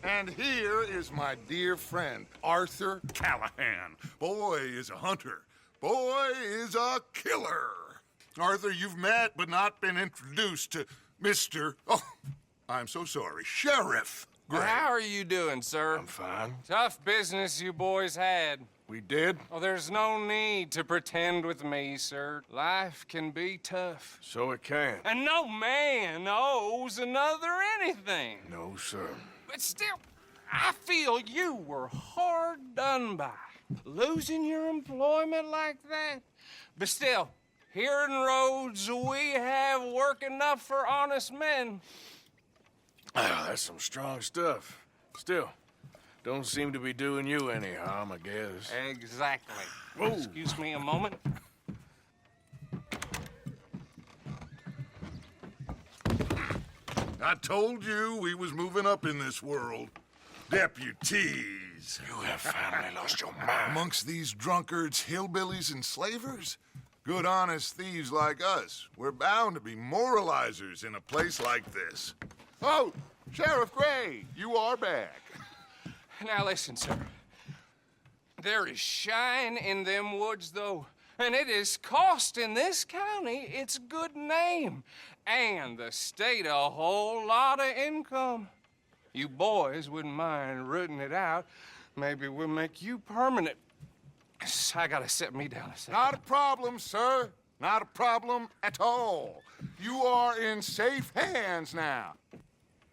And here is my dear friend, Arthur Callahan. Boy is a hunter. Boy is a killer. Arthur, you've met but not been introduced to Mr. Oh, I'm so sorry, Sheriff Gray. How are you doing, sir? I'm fine. Tough business you boys had. We did? Oh, there's no need to pretend with me, sir. Life can be tough. So it can. And no man owes another anything. No, sir. But still, I feel you were hard done by. Losing your employment like that. But still, here in Rhodes, we have work enough for honest men. Ah, that's some strong stuff. Still, don't seem to be doing you any harm, I guess. Exactly. Whoa. Excuse me a moment. I told you we was moving up in this world. Deputies. You have finally lost your mind. Amongst these drunkards, hillbillies, and slavers? Good, honest thieves like us. We're bound to be moralizers in a place like this. Oh, Sheriff Gray, you are back. Now listen, sir. There is shine in them woods, though, and it is costing this county its good name and the state a whole lot of income. You boys wouldn't mind rooting it out. Maybe we'll make you permanent. I gotta set me down a second. Not a problem, sir. Not a problem at all. You are in safe hands now.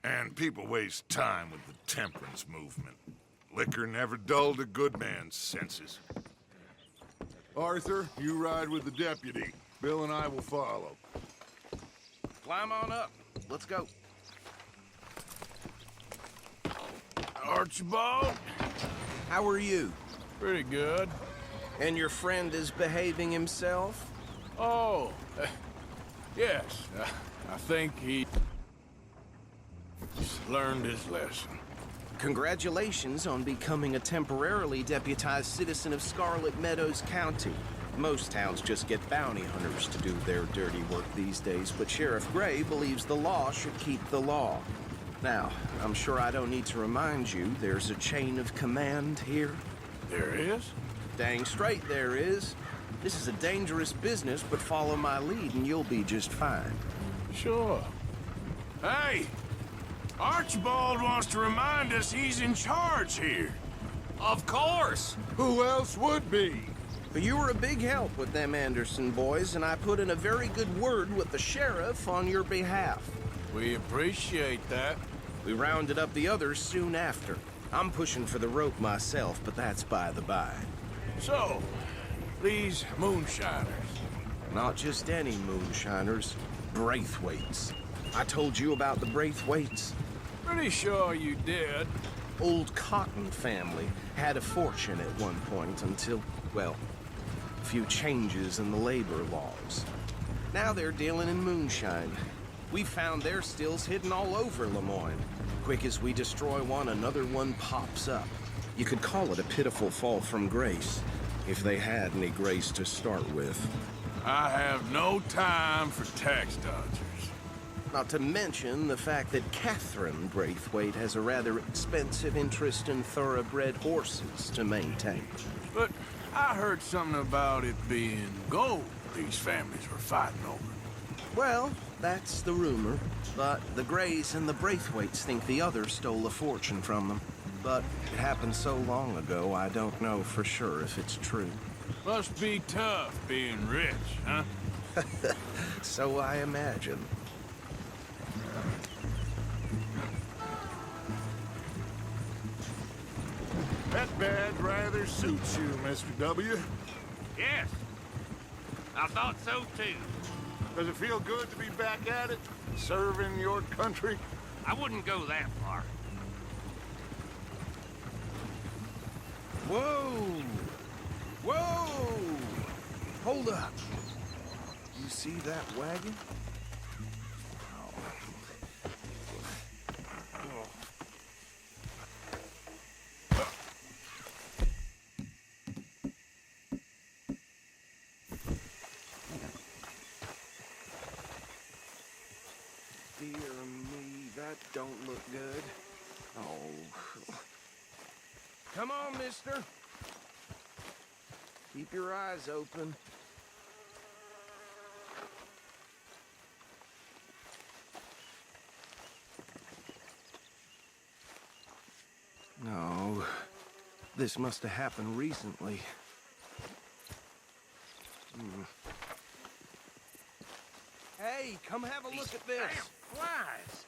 And people waste time with the temperance movement. Liquor never dulled a good man's senses. Arthur, you ride with the deputy. Bill and I will follow. Climb on up. Let's go. Archibald? How are you? Pretty good. And your friend is behaving himself? Oh, yes. I think he's learned his lesson. Congratulations on becoming a temporarily deputized citizen of Scarlet Meadows County. Most towns just get bounty hunters to do their dirty work these days, but Sheriff Gray believes the law should keep the law. Now, I'm sure I don't need to remind you there's a chain of command here. There is? Dang straight there is. This is a dangerous business, but follow my lead and you'll be just fine. Sure. Hey! Archibald wants to remind us he's in charge here. Of course. Who else would be? But you were a big help with them Anderson boys, and I put in a very good word with the sheriff on your behalf. We appreciate that. We rounded up the others soon after. I'm pushing for the rope myself, but that's by the by. So, these moonshiners. Not just any moonshiners, Braithwaites. I told you about the Braithwaites. Pretty sure you did. Old Cotton family had a fortune at one point until, well, a few changes in the labor laws. Now they're dealing in moonshine. We found their stills hidden all over Lemoyne. Quick as we destroy one, another one pops up. You could call it a pitiful fall from grace, if they had any grace to start with. I have no time for tax dodgers. Not to mention the fact that Catherine Braithwaite has a rather expensive interest in thoroughbred horses to maintain. But I heard something about it being gold these families were fighting over. Well, that's the rumor. But the Grays and the Braithwaites think the other stole a fortune from them. But it happened so long ago, I don't know for sure if it's true. Must be tough being rich, huh? So I imagine. That badge rather suits you, Mr. W. Yes, I thought so too. Does it feel good to be back at it, serving your country? I wouldn't go that far. Whoa! Whoa! Hold up. You see that wagon? Dear me, that don't look good. Oh. Come on, mister. Keep your eyes open. No, this must have happened recently. Hey, come have a look at this. Flies.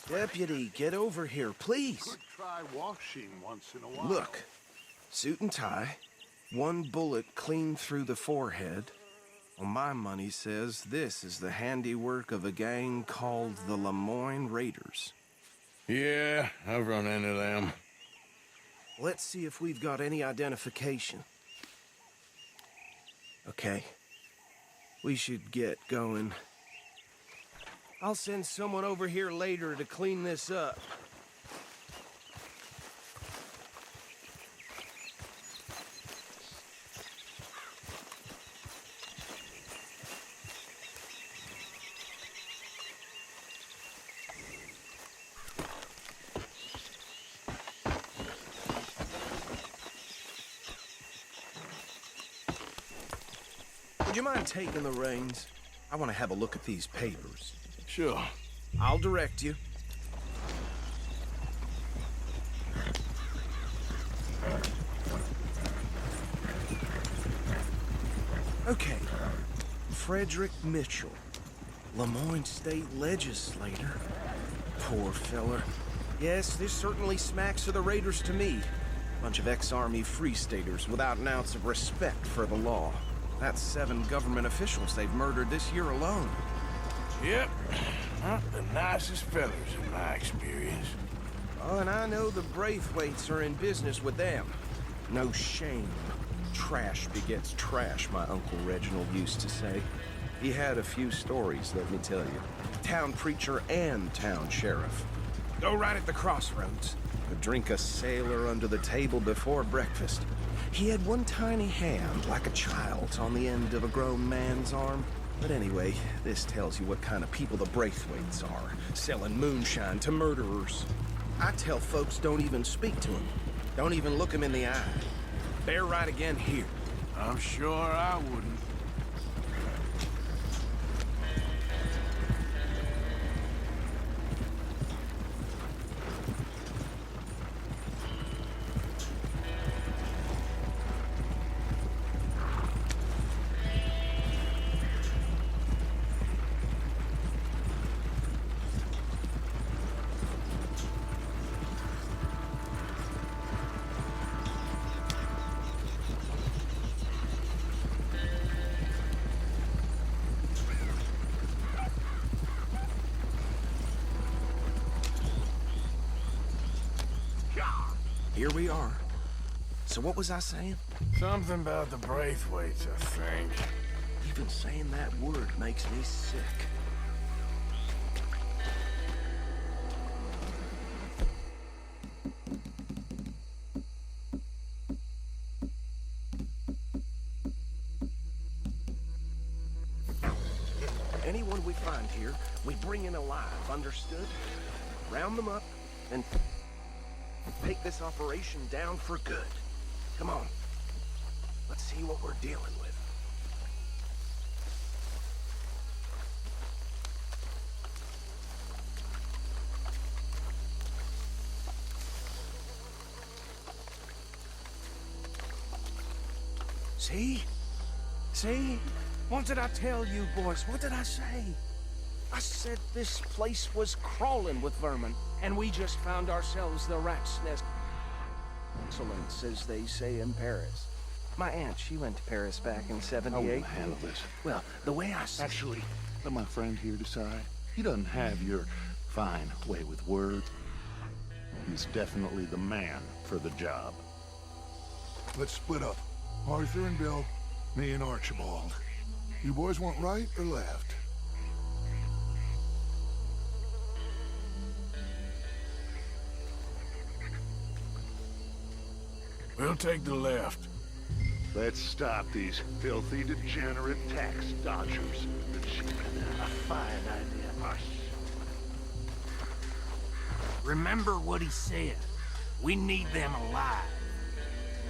Deputy, get over here, please. Could try washing once in a while. Look, suit and tie, one bullet clean through the forehead. Well, my money says this is the handiwork of a gang called the Lemoyne Raiders. Yeah, I've run into them. Let's see if we've got any identification. Okay. We should get going. I'll send someone over here later to clean this up. Would you mind taking the reins? I want to have a look at these papers. Sure. I'll direct you. Okay. Frederick Mitchell, Lemoyne State Legislator. Poor feller. Yes, this certainly smacks of the Raiders to me. Bunch of ex-Army Free Staters without an ounce of respect for the law. That's 7 government officials they've murdered this year alone. Yep. Not the nicest fellas in my experience. Oh, and I know the Braithwaites are in business with them. No shame. Trash begets trash, my Uncle Reginald used to say. He had a few stories, let me tell you. Town preacher and town sheriff. Go right at the crossroads. Could drink a sailor under the table before breakfast. He had one tiny hand, like a child's, on the end of a grown man's arm. But anyway, this tells you what kind of people the Braithwaites are, selling moonshine to murderers. I tell folks don't even speak to him. Don't even look him in the eye. Bear right again here. I'm sure I wouldn't. Here we are. So what was I saying? Something about the Braithwaites, I think. Even saying that word makes me sick. Anyone we find here, we bring in alive, understood? Round them up and take this operation down for good. Come on. Let's see what we're dealing with. See? See? What did I tell you, boys? What did I say? I said this place was crawling with vermin, and we just found ourselves the rat's nest. Excellence, as they say in Paris. My aunt, she went to Paris back in I '78. will handle this. Well, the way I see Actually, let my friend here decide. He doesn't have your fine way with words. He's definitely the man for the job. Let's split up. Arthur and Bill, me and Archibald. You boys want right or left? We'll take the left. Let's stop these filthy, degenerate tax dodgers. A fine idea. Remember what he said. We need them alive.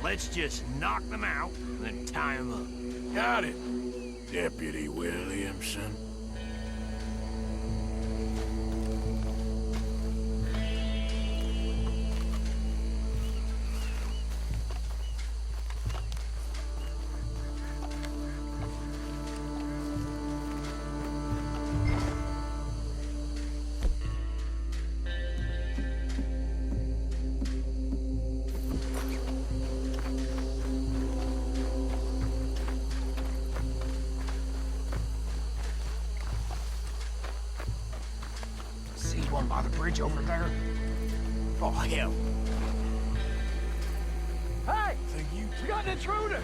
Let's just knock them out and then tie them up. Got it, Deputy Williamson. See one by the bridge over there? Oh, hell. Hey! We got an intruder!